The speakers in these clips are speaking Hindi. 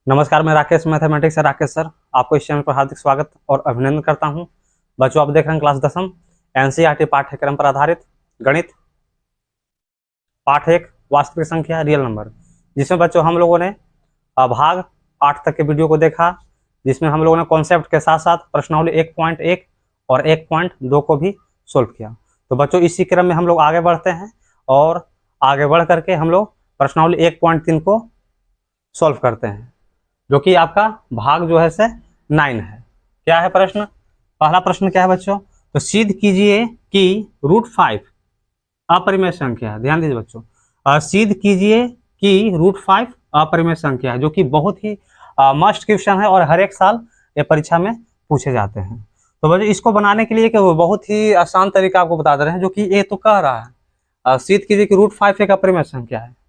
नमस्कार, मैं राकेश मैथमेटिक्स से राकेश सर आपको इस चैनल पर हार्दिक स्वागत और अभिनंदन करता हूं। बच्चों, आप देख रहे हैं क्लास 10वीं एनसीईआरटी पाठ्यक्रम पर आधारित गणित पाठ 1 वास्तविक संख्या रियल नंबर, जिसमें बच्चों हम लोगों ने भाग 8 तक के वीडियो को देखा, जिसमें हम लोगों ने कॉन्सेप्ट के साथ साथ प्रश्नावली 1.1 और 1.2 को भी सोल्व किया। तो बच्चों, इसी क्रम में हम लोग आगे बढ़ते हैं और आगे बढ़ करके हम लोग प्रश्नावली 1.3 को सोल्व करते हैं, जो कि आपका भाग जो है से 9 है। क्या है प्रश्न? पहला प्रश्न क्या है बच्चों? तो सिद्ध कीजिए कि √5 अपरिमेय संख्या है। ध्यान दीजिए बच्चों, सिद्ध कीजिए कि √5 अपरिमेय संख्या है, जो कि बहुत ही मस्ट क्वेश्चन है और हर एक साल ये परीक्षा में पूछे जाते हैं। तो बच्चों, इसको बनाने के लिए कि बहुत ही आसान तरीका आपको बता दे रहे हैं, जो कि ये तो कह रहा है सिद्ध कीजिए कि √5 एक अपरिमेय संख्या है।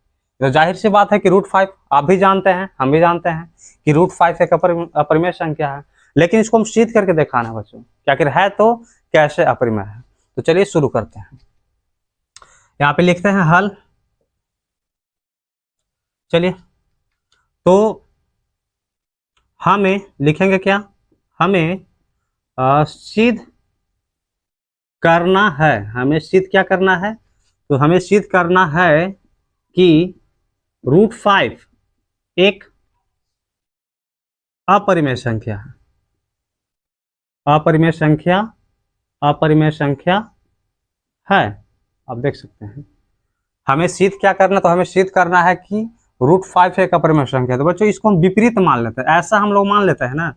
तो जाहिर सी बात है कि √5 आप भी जानते हैं, हम भी जानते हैं कि √5 एक अपरिमेय संख्या है, लेकिन इसको हम सिद्ध करके दिखाना है बच्चों, क्या आखिर है तो कैसे अपरिमेय है। तो चलिए शुरू करते हैं। यहाँ पे लिखते हैं हल। चलिए, तो हमें लिखेंगे क्या? हमें सिद्ध करना है। हमें सिद्ध क्या करना है? तो हमें सिद्ध करना है कि √5 एक अपरिमेय संख्या है। अपरिमेय संख्या, अपरिमेय संख्या है। आप देख सकते हैं हमें सिद्ध क्या करना, तो हमें सिद्ध करना है कि √5 एक अपरिमेय संख्या है। तो बच्चों, इसको हम विपरीत मान लेते हैं। ऐसा हम लोग मान लेते हैं ना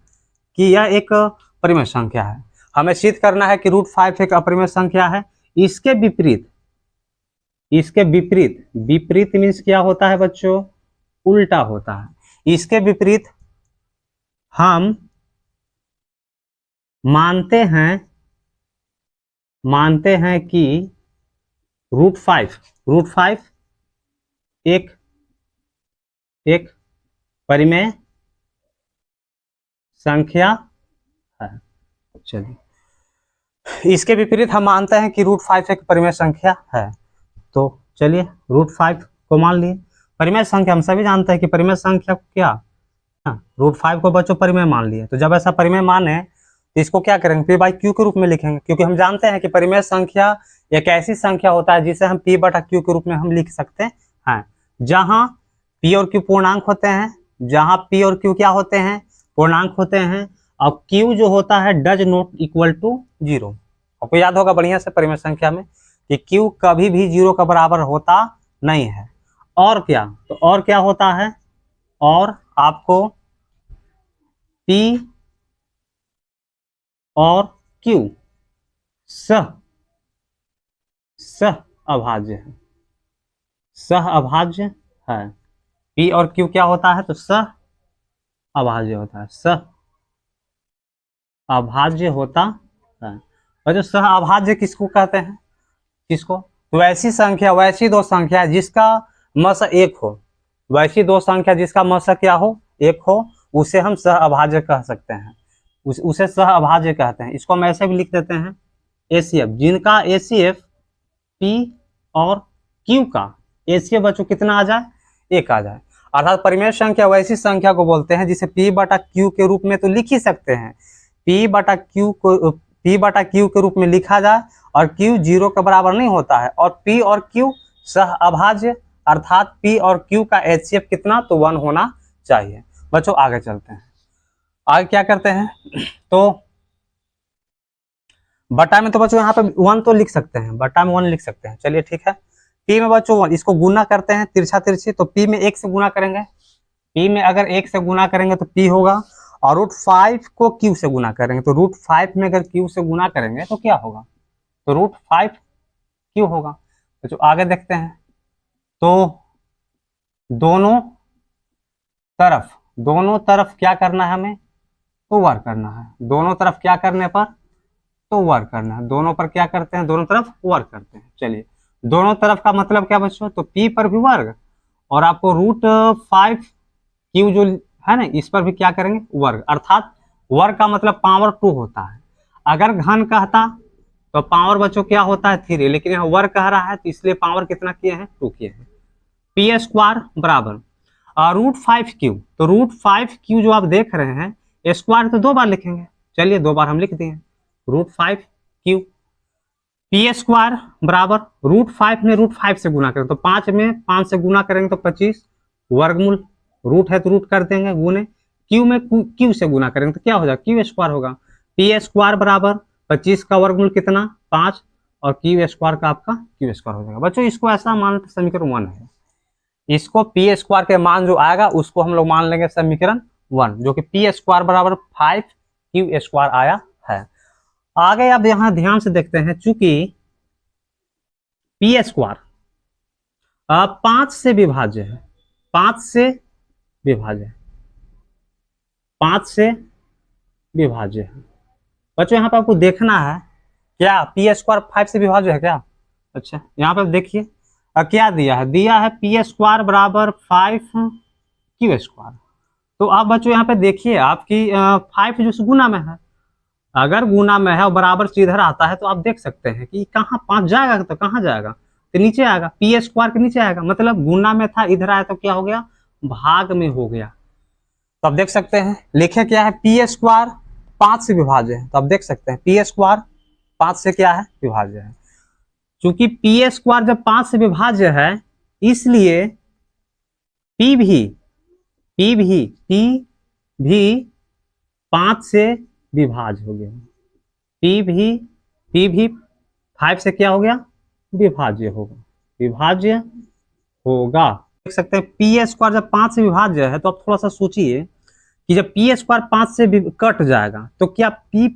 कि यह एक परिमेय संख्या है। हमें सिद्ध करना है कि √5 एक अपरिमेय संख्या है। इसके विपरीत, इसके विपरीत, विपरीत मीन्स क्या होता है बच्चों? उल्टा होता है। इसके विपरीत हम मानते हैं कि √5 एक परिमेय संख्या है। चलिए, इसके विपरीत हम मानते हैं कि √5 एक परिमेय संख्या है। तो चलिए, √5 को मान लिए परिमेय संख्या। हम सभी जानते हैं कि परिमेय संख्या को क्या, √5 को बच्चों परिमेय मान लिए। तो जब ऐसा परिमेय माने तो इसको क्या करेंगे? P/Q के रूप में लिखेंगे, क्योंकि हम जानते हैं कि परिमेय संख्या एक ऐसी संख्या होता है जिसे हम P/Q के रूप में हम लिख सकते हैं, जहां P और Q पूर्णांक होते हैं। जहां P और Q क्या होते हैं? पूर्णांक होते हैं। और Q जो होता है डज नॉट इक्वल टू 0। आपको याद होगा बढ़िया से परिमेय संख्या में कि Q कभी भी 0 के बराबर होता नहीं है। और क्या? तो और क्या होता है? और आपको P और Q सह अभाज्य है। सह अभाज्य है। P और Q क्या होता है? तो सह अभाज्य होता है। सह अभाज्य होता है। और जो सह अभाज्य किसको कहते हैं? किसको? तो वैसी संख्या, वैसी दो संख्या जिसका मस एक हो, वैसी दो संख्या जिसका मस क्या हो? एक हो, उसे हम सह अभाज्य कह सकते हैं। उसे सह अभाज्य कहते हैं। इसको हम ऐसे भी लिख देते हैं ACF, जिनका ACF P और Q का ACF बच्चों कितना आ जाए? 1 आ जाए। अर्थात परिमेय संख्या वैसी संख्या को बोलते हैं जिसे P/Q के रूप में तो लिख ही सकते हैं। P/Q को P/Q के रूप में लिखा जाए और Q 0 के बराबर नहीं होता है, और P और Q सह अभाज्य, अर्थात P और Q का HCF कितना? तो 1 होना चाहिए। बच्चों, आगे चलते हैं। आगे क्या करते हैं? तो बटा में तो बच्चों यहाँ पे 1 तो लिख सकते हैं, बटा में 1 लिख सकते हैं। चलिए ठीक है। P में बच्चों 1, इसको गुना करते हैं तिरछा तिरछी, तो P में 1 से गुना करेंगे। P में अगर 1 से गुना करेंगे तो P होगा, और √5 को Q से गुना करेंगे तो √5 में अगर Q से गुना करेंगे तो क्या होगा? तो √5 Q होगा। तो जो आगे देखते हैं, तो दोनों तरफ क्या करना है हमें? तो वर्ग करना है। दोनों तरफ क्या करने पर? तो वर्ग करना है। दोनों पर क्या करते हैं? दोनों तरफ वर्ग करते हैं। चलिए, दोनों तरफ का मतलब क्या बच्चों? तो P पर भी वर्ग, और आपको √5 Q जो है ना, इस पर भी क्या करेंगे? वर्ग। अर्थात वर्ग का मतलब पावर 2 होता है। अगर घन कहता तो पावर बच्चों क्या होता है? 3, लेकिन यहाँ वर्ग कह रहा है तो इसलिए पावर कितना किए हैं? 2 किए हैं। P² बराबर, √5 क्यू, तो √5 क्यू जो आप देख रहे हैं स्क्वायर तो 2 बार लिखेंगे, चलिए 2 बार हम लिख दिए √5 क्यू। पी स्क्वायर बराबर √5 में √5 से गुना करें तो 5 में 5 से गुना करेंगे तो 25, वर्गमूल रूट है तो रूट कर देंगे, गुने क्यू में क्यू से गुना करेंगे तो क्या हो जाएगा, क्यू स्क्वायर होगा। पी स्क्वायर बराबर 25 का वर्गमूल कितना 5 और क्यू स्क्वायर का आपका क्यू स्क्वायर हो जाएगा। बच्चों इसको ऐसा मान लेते समीकरण 1 है, इसको पी स्क्वायर के मान जो आएगा उसको हम लोग मान लेंगे समीकरण 1, जो कि पी स्क्वायर बराबर 5 क्यू स्क्वायर आया है। आगे अब यहां ध्यान से देखते हैं, चूंकि पी स्क्वायर 5 से विभाज्य है, 5 से विभाज्य है, 5 से विभाज्य है। बच्चों यहाँ पे आपको देखना है क्या पी स्क्वायर 5 से विभाज्य है क्या। अच्छा यहाँ पे देखिए क्या दिया है, दिया है पी स्क्वायर बराबर 5 क्यू स्क्वायर। तो आप बच्चों यहाँ पे देखिए आपकी 5 जो गुना में है, अगर गुना में है और बराबर से इधर आता है तो आप देख सकते हैं कि कहाँ 5 जाएगा तो कहाँ जाएगा, तो नीचे आएगा, पी स्क्वायर के नीचे आएगा, मतलब गुना में था इधर आया तो क्या हो गया, भाग में हो गया। तो आप देख सकते हैं लिखे क्या है, पी स्क्वायर 5 से विभाज्य है, तो आप देख सकते हैं पी स्क्वायर 5 से क्या है विभाज्य है। चूंकि पी स्क्वायर जब 5 से विभाज्य है इसलिए पी भी 5 से विभाज्य हो गया, पी भी 5 से क्या हो गया विभाज्य होगा, विभाज्य होगा। देख सकते हैं पी स्क्वायर जब 5 से विभाज्य है तो आप थोड़ा सा सोचिए कि जब पी स्क्वायर 5 से कट जाएगा तो क्या पी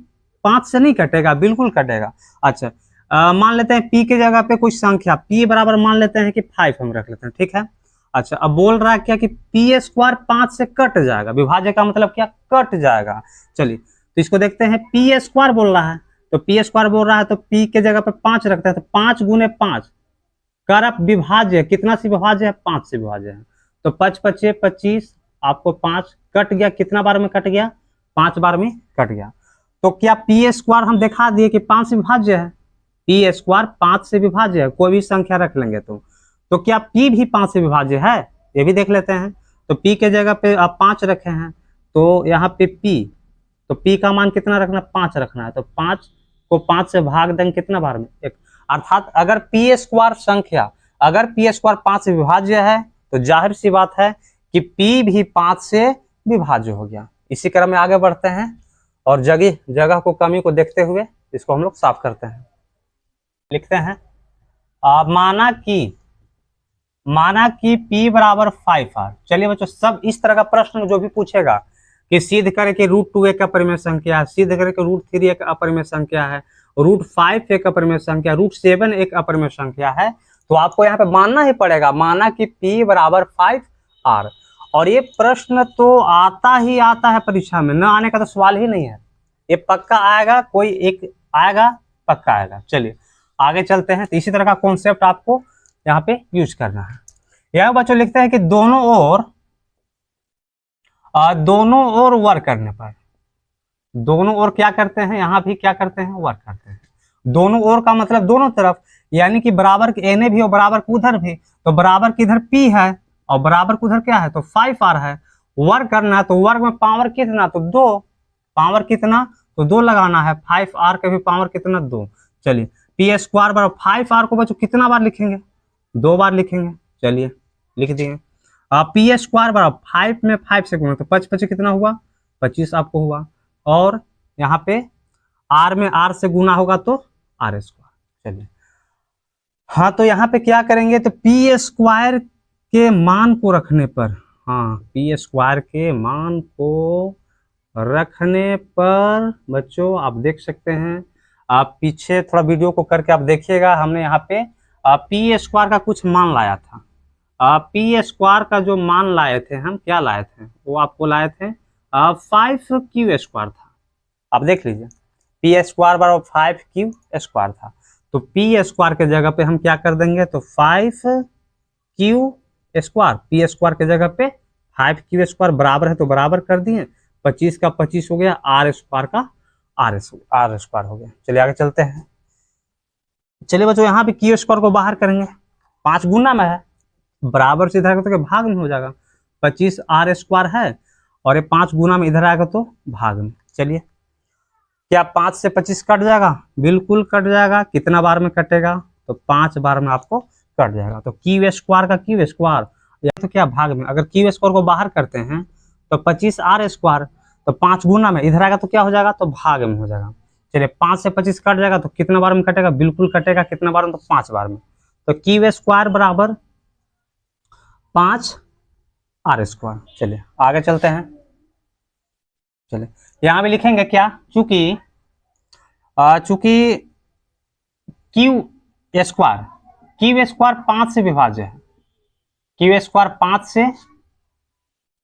5 से नहीं कटेगा, बिल्कुल कटेगा। अच्छा मान लेते हैं पी के जगह पे कोई संख्या पी बराबर मान लेते हैं कि 5 हम रख लेते हैं, ठीक है। अच्छा अब बोल रहा है क्या कि पी स्क्वायर 5 से कट जाएगा, विभाज्य का मतलब क्या कट जाएगा। चलिए तो इसको देखते हैं, पी स्क्वायर बोल रहा है तो पी स्क्वायर बोल रहा है तो पी के जगह पे 5 रखते हैं, तो 5 गुने 5 कर विभाज्य कितना से विभाज्य है, 5 से विभाज्य है, तो 5 पचे 25, आपको 5 कट गया, कितना बार में कट गया 5 बार में कट गया। तो क्या पी स्क्वायर हम दिखा दिए कि 5 से विभाज्य है, पी स्क्वायर 5 से विभाज्य है, कोई भी संख्या रख लेंगे तो क्या पी भी 5 से विभाज्य है, ये भी देख लेते हैं। तो पी के जगह पे आप 5 रखे हैं तो यहाँ पे पी, तो पी का मान कितना रखना 5 रखना है, तो 5 को 5 से भाग देंगे कितना बार में 1, अर्थात अगर पी स्क्वायर संख्या अगर पी स्क्वायर 5 से विभाज्य है तो जाहिर सी बात है कि पी भी 5 से विभाज्य हो गया। इसी क्रम में आगे बढ़ते हैं और जगह को कमी को देखते हुए इसको हम लोग साफ करते हैं। लिखते हैं माना कि P बराबर 5R। चलिए बच्चों सब इस तरह का प्रश्न जो भी पूछेगा कि सिद्ध करें कि √2 एक अपरिमेय संख्या है, सिद्ध करें कि √3 एक अपरिमेय संख्या है, √5 एक अपरिमेय संख्या, √7 एक अपरिमेय संख्या है, तो आपको यहाँ पे मानना ही पड़ेगा, माना कि P बराबर 5R। और ये प्रश्न तो आता ही आता है परीक्षा में, न आने का तो सवाल ही नहीं है, ये पक्का आएगा, कोई एक आएगा पक्का आएगा। चलिए आगे चलते हैं। तो इसी तरह का कॉन्सेप्ट आपको यहाँ पे यूज करना है। यहाँ बच्चों लिखते हैं कि दोनों ओर वर्क करने पर, दोनों ओर क्या करते हैं, यहाँ भी क्या करते हैं वर्क करते हैं। दोनों ओर का मतलब दोनों तरफ, यानी कि बराबर के एने भी और बराबर के उधर भी, तो बराबर के इधर P है और बराबर के उधर क्या है तो 5R है। वर्क करना है तो वर्क में पावर कितना तो 2, पावर कितना तो 2 लगाना है, 5R के भी पावर कितना 2। चलिए पी स्क्वायर बराबर 5R को बच्चों कितना बार लिखेंगे 2 बार लिखेंगे, चलिए लिख दिए। पी स्क्वायर बराबर 5 में 5 से गुना तो 5 5 कितना हुआ 25 आपको हुआ, और यहाँ पे R में R से गुना होगा तो R स्क्वायर। चलिए हाँ तो यहाँ पे क्या करेंगे तो पी स्क्वायर के मान को रखने पर, हाँ पी स्क्वायर के मान को रखने पर बच्चों आप देख सकते हैं, आप पीछे थोड़ा वीडियो को करके आप देखिएगा, हमने यहाँ पे पी स्क्वायर का कुछ मान लाया था। पी स्क्वायर का जो मान लाए थे हम, क्या लाए थे वो आपको लाए थे 5Q स्क्वायर था। आप देख लीजिए पी स्क्वायर बराबर 5Q स्क्वायर था, तो पी स्क्वायर के जगह पे हम क्या कर देंगे तो 5Q स्क्वायर, पी स्क्वायर के जगह पे 5Q स्क्वायर बराबर है तो बराबर कर दिए, 25 का 25 हो गया, R स्क्वायर का R स्क्वायर हो गया। चलिए आगे चलते हैं। चलिए बच्चों यहाँ पे Q स्क्वायर को बाहर करेंगे, 5 गुना में है, बराबर से इधर तो भाग में हो जाएगा, 25r² है, और ये 5 गुना में इधर आएगा तो भाग में। चलिए, क्या 5 से 25 कट जाएगा? बिल्कुल कट जाएगा। कितना बार में कटेगा? तो 5 बार में आपको कट जाएगा। तो क्यू² का क्यू² या तो क्या भाग में, अगर क्यू² को बाहर करते हैं तो 25r², तो 5 गुना में इधर आएगा तो क्या हो जाएगा? तो भाग में हो जाएगा। चलिए, 5 से 25 कट जाएगा तो कितना बार में कटेगा? बिल्कुल कटेगा। कितना बार में? तो 5 बार में। तो क्यू² बराबर 5r²। चलिए आगे चलते हैं। चलिए, यहाँ भी लिखेंगे क्या? चूंकि क्यू² 5 से विभाज्य है, क्यू² 5 से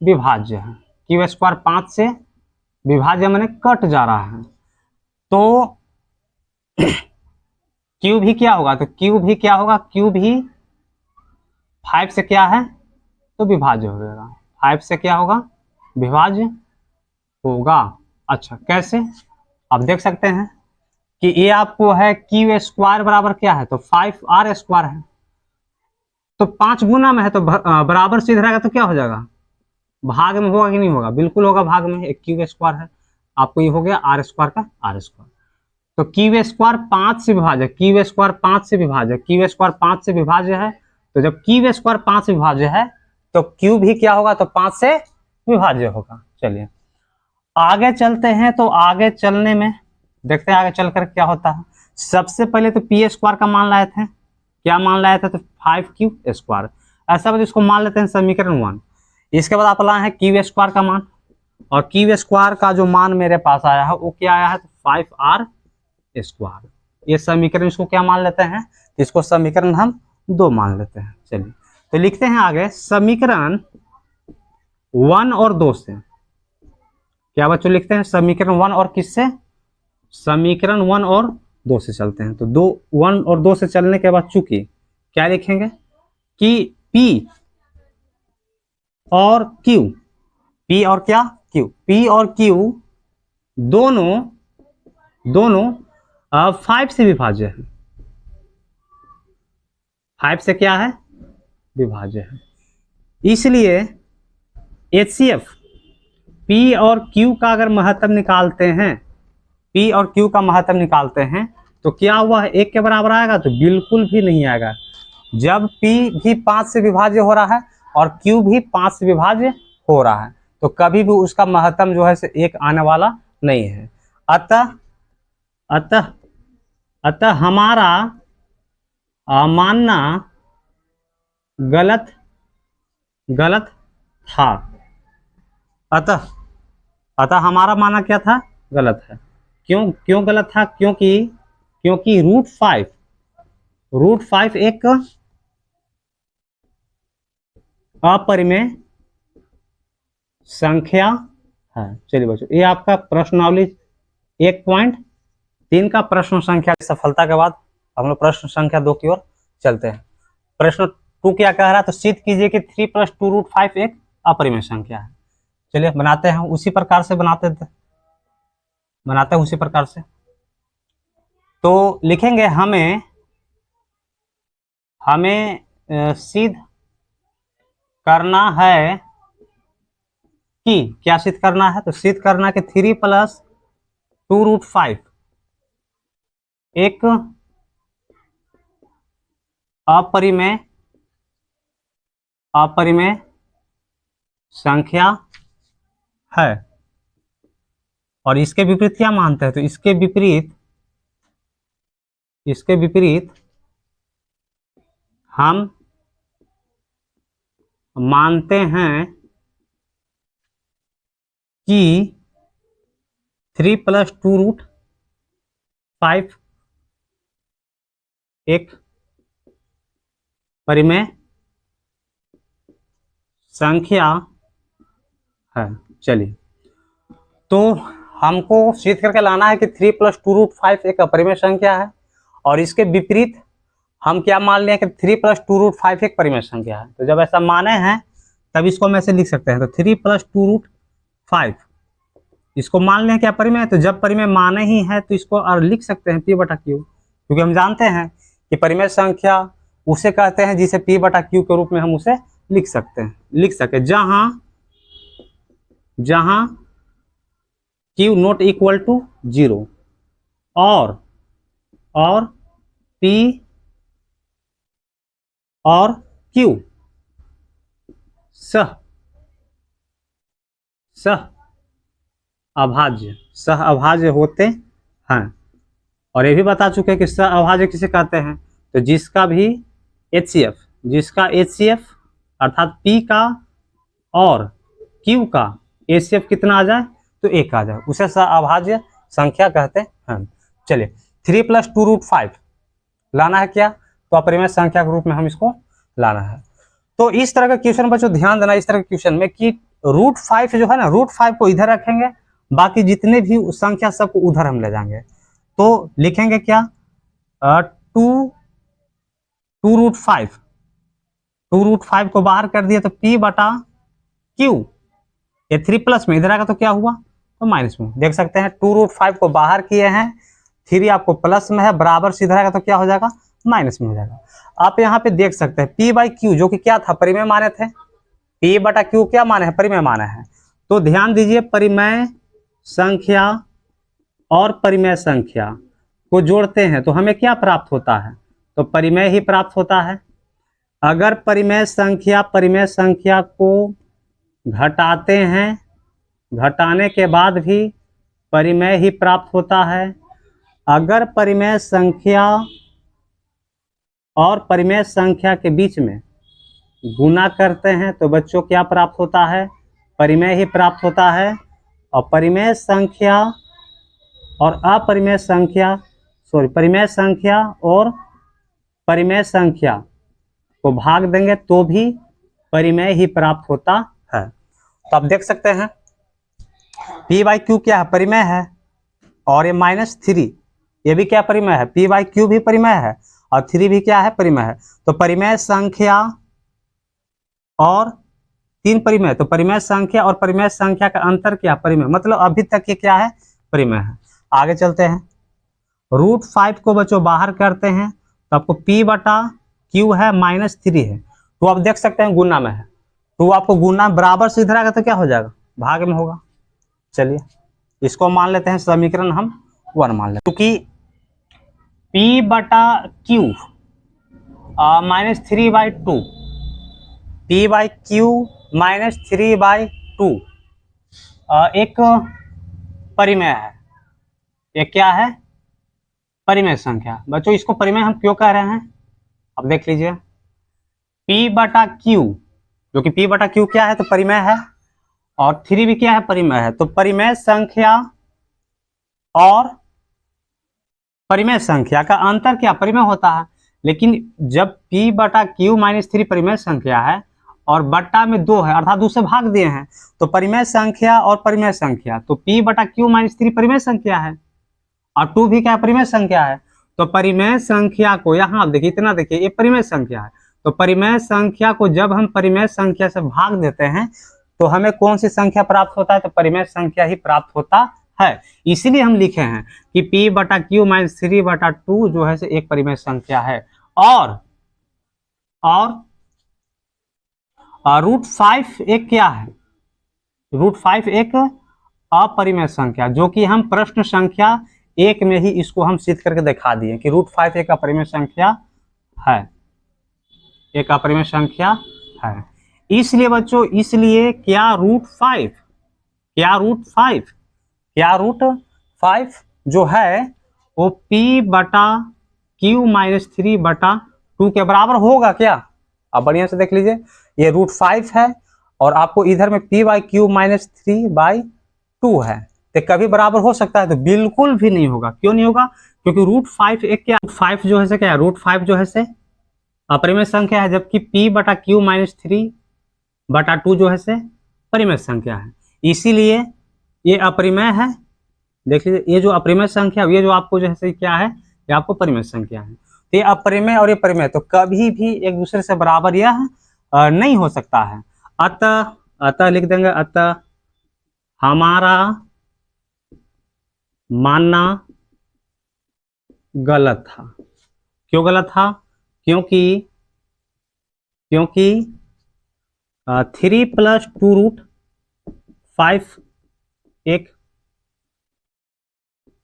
विभाज्य है, क्यू² 5 से विभाज्य मैंने कट जा रहा है, तो क्यू भी क्या होगा? तो क्यू भी क्या होगा? क्यू भी 5 से क्या है? तो विभाज्य हो जाएगा। 5 से क्या होगा? विभाज्य होगा। अच्छा, कैसे? आप देख सकते हैं कि ये आपको है क्यू² बराबर क्या है? तो 5r² है, तो 5 गुना में है तो बराबर से इधर आएगा तो क्या हो जाएगा? भाग में होगा कि नहीं होगा? बिल्कुल होगा भाग में। एक क्यू² है, आपको ये हो गया r² का r²। तो क्यू² 5 से विभाज्य, क्यू² 5 से विभाज्य, क्यू² 5 से विभाज्य है, तो जब क्यू² 5 से विभाज्य है तो क्यू भी क्या होगा? तो 5 से विभाज्य होगा। चलिए आगे चलते हैं। तो आगे चलने में देखते हैं आगे चलकर क्या होता है। सबसे पहले तो p² का मान लाए थे। क्या मान लाए थे? तो 5q²। ऐसा बात, इसको मान लेते हैं समीकरण 1। इसके बाद आप लाए हैं क्यू² का मान, और क्यू² का जो मान मेरे पास आया है वो क्या आया है? तो 5r²। ये समीकरण, इसको क्या मान लेते हैं? इसको समीकरण हम 2 मान लेते हैं। चलिए तो लिखते हैं आगे समीकरण 1 और 2 से। क्या बच्चों लिखते हैं? समीकरण 1 और किससे? समीकरण 1 और 2 से चलते हैं। तो 1 और 2 से चलने के बाद चूंकि क्या लिखेंगे कि P और Q, P और क्या? Q, P और Q दोनों 5 से विभाज्य है। 5 से क्या है? विभाज्य है। इसलिए HCF P और Q का अगर महत्तम निकालते हैं, P और Q का महत्तम निकालते हैं तो क्या हुआ है? 1 के बराबर आएगा? तो बिल्कुल भी नहीं आएगा। जब P भी 5 से विभाज्य हो रहा है और Q भी 5 से विभाज्य हो रहा है तो कभी भी उसका महत्तम जो है 1 आने वाला नहीं है। अतः हमारा मानना गलत था। अतः हमारा मानना क्या था? गलत है। क्यों गलत था? क्योंकि √5 एक अपरिमेय संख्या है। चलिए बच्चों, ये आपका प्रश्नावली 1.3 का प्रश्न संख्या सफलता के बाद हम लोग प्रश्न संख्या 2 की ओर चलते हैं। प्रश्न 2 क्या कह रहा है? तो सिद्ध कीजिए कि 3 + 2 √5 एक अपरिमेय संख्या है। चलिए बनाते हैं, उसी प्रकार से बनाते हैं उसी प्रकार से। तो लिखेंगे हमें सिद्ध करना है कि क्या सिद्ध करना है? तो सिद्ध करना कि 3 + 2 √5 एक अपरिमेय संख्या है। और इसके विपरीत क्या मानते हैं? तो इसके विपरीत हम मानते हैं कि 3 + 2 √5 एक परिमेय संख्या है। चलिए, तो हमको सिद्ध करके लाना है कि 3 + 2 √5 एक अपरिमेय संख्या है, और इसके विपरीत हम क्या मान लें कि 3 + 2 √5 एक परिमेय संख्या है। तो जब ऐसा माने हैं तब इसको हम ऐसे लिख सकते हैं। तो 3 + 2 √5 इसको मान लें क्या परिमेय है। तो जब परिमेय माने ही है तो इसको और लिख सकते हैं P/Q, क्योंकि हम जानते हैं कि परिमेय संख्या उसे कहते हैं जिसे P/Q के रूप में हम उसे लिख सके जहां Q नॉट इक्वल टू 0 और P और Q सह अभाज्य होते हैं। और ये भी बता चुके हैं कि सह अभाज्य किसे कहते हैं, तो जिसका HCF अर्थात P का और Q का HCF कितना आ जाए, तो 1 आ जाए, उसे सह अभाज्य संख्या कहते हैं। चलिए 3 + 2√5 लाना है क्या, तो अपरिमेय संख्या के रूप में हम इसको लाना है। तो इस तरह का क्वेश्चन बच्चों ध्यान देना, इस तरह के क्वेश्चन में कि √5 जो है ना, √5 को इधर रखेंगे, बाकी जितने भी संख्या सबको उधर हम ले जाएंगे। तो लिखेंगे क्या, 2√5 को बाहर कर दिया तो P/Q, ये 3+ में इधर आएगा तो क्या हुआ, तो माइनस में। देख सकते हैं 2√5 को बाहर किए हैं, 3 आपको प्लस में है, बराबर से इधर आएगा तो क्या हो जाएगा, माइनस में हो जाएगा। आप यहाँ पे देख सकते हैं P/Q जो कि क्या था, परिमेय माने थे, P/Q क्या माने हैं, परिमेय माने हैं। तो ध्यान दीजिए, परिमेय संख्या और परिमेय संख्या को जोड़ते हैं तो हमें क्या प्राप्त होता है, तो परिमेय ही प्राप्त होता है। अगर परिमेय संख्या को घटाते हैं, घटाने के बाद भी परिमेय ही प्राप्त होता है। अगर परिमेय संख्या और परिमेय संख्या के बीच में गुना करते हैं तो बच्चों क्या प्राप्त होता है, परिमेय ही प्राप्त होता है। और परिमेय संख्या और अपरिमेय संख्या परिमेय संख्या और परिमेय संख्या को भाग देंगे तो भी परिमेय ही प्राप्त होता है। तो आप देख सकते हैं P/Q क्या है, परिमेय है, और ये -3 ये भी क्या परिमेय है, P/Q भी परिमेय है और 3 भी क्या है, परिमेय है। तो परिमेय संख्या और 3 परिमेय, तो परिमेय संख्या और परिमेय संख्या का अंतर क्या, परिमेय, मतलब अभी तक ये क्या है, परिमेय है। आगे चलते हैं, √5 को बच्चों बाहर करते हैं तो आपको P/Q है, -3 है, तो आप देख सकते हैं गुना में है, तो आपको गुना बराबर से इधर आएगा तो क्या हो जाएगा, भाग में होगा। चलिए इसको मान लेते हैं, समीकरण हम 1 मान लेते हैं, क्योंकि P/Q -3/2, P/Q -3/2 एक परिमेय है, ये क्या है, परिमेय संख्या। बच्चों इसको परिमेय हम क्यों कह रहे हैं, अब देख लीजिए, P/Q जो कि P/Q क्या है, तो परिमेय है, और 3 भी क्या है, परिमेय है। तो परिमेय संख्या और परिमेय संख्या का अंतर क्या, परिमेय होता है। लेकिन जब P/Q -3 परिमेय संख्या है और बट्टा में 2 है, अर्थात 2 से भाग दिए हैं, तो परिमेय संख्या और परिमेय संख्या, तो P/Q -3 परिमेय संख्या है और 2 भी क्या, परिमेय संख्या है। तो परिमेय संख्या को यहाँ आप देखिए, इतना देखिए, ये परिमेय संख्या है, तो परिमेय संख्या को जब हम परिमेय संख्या से भाग देते हैं तो हमें कौन सी संख्या प्राप्त होता है, तो परिमेय संख्या ही प्राप्त होता है। इसीलिए हम लिखे हैं कि P/Q -3/2 जो है एक परिमेय संख्या है। और √5 एक क्या है, √5 एक अपरिमेय संख्या, जो कि हम प्रश्न संख्या 1 में ही इसको हम सिद्ध करके दिखा दिए कि √5 एक अपरिमेय संख्या है, एक अपरिमेय संख्या है। इसलिए बच्चों, इसलिए क्या √5 जो है वो P/Q -3/2 के बराबर होगा क्या, आप बढ़िया से देख लीजिए, ये √5 है और आपको इधर में P/Q -3/2 है, तो कभी बराबर हो सकता है, तो बिल्कुल भी नहीं होगा। क्यों नहीं होगा, क्योंकि √5 एक क्या, √5 जो है क्या है, √5 जो है अपरिमेय संख्या है, जबकि P/Q -3/2 जो है परिमेय संख्या है। इसीलिए ये अपरिमेय है, देख लीजिए, ये जो अपरिमेय संख्या, ये जो आपको जो है क्या है, ये आपको परिमेय संख्या है। तो ये अपरिमेय और ये परिमेय तो कभी भी एक दूसरे से बराबर यह नहीं हो सकता है। अतः लिख देंगे, अतः हमारा मानना गलत था। क्यों गलत था, क्योंकि 3 + 2√5 एक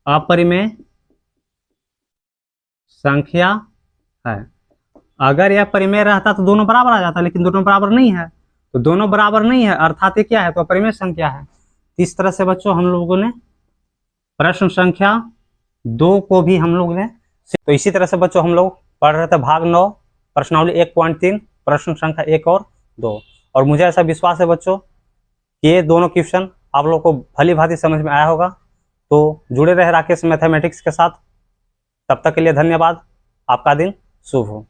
अपरिमेय संख्या है। अगर यह परिमेय रहता तो दोनों बराबर आ जाता, लेकिन दोनों बराबर नहीं है, तो दोनों बराबर नहीं है अर्थात ये क्या है, तो अपरिमेय संख्या है। इस तरह से बच्चों हम लोगों ने प्रश्न संख्या 2 को भी हम लोग ने, तो इसी तरह से बच्चों हम लोग पढ़ रहे थे भाग 9 प्रश्नावली 1.3 प्रश्न संख्या 1 और 2। और मुझे ऐसा विश्वास है बच्चों कि ये दोनों क्वेश्चन आप लोग को भली भांति समझ में आया होगा। तो जुड़े रहे राकेश मैथमेटिक्स के साथ। तब तक के लिए धन्यवाद। आपका दिन शुभ हो।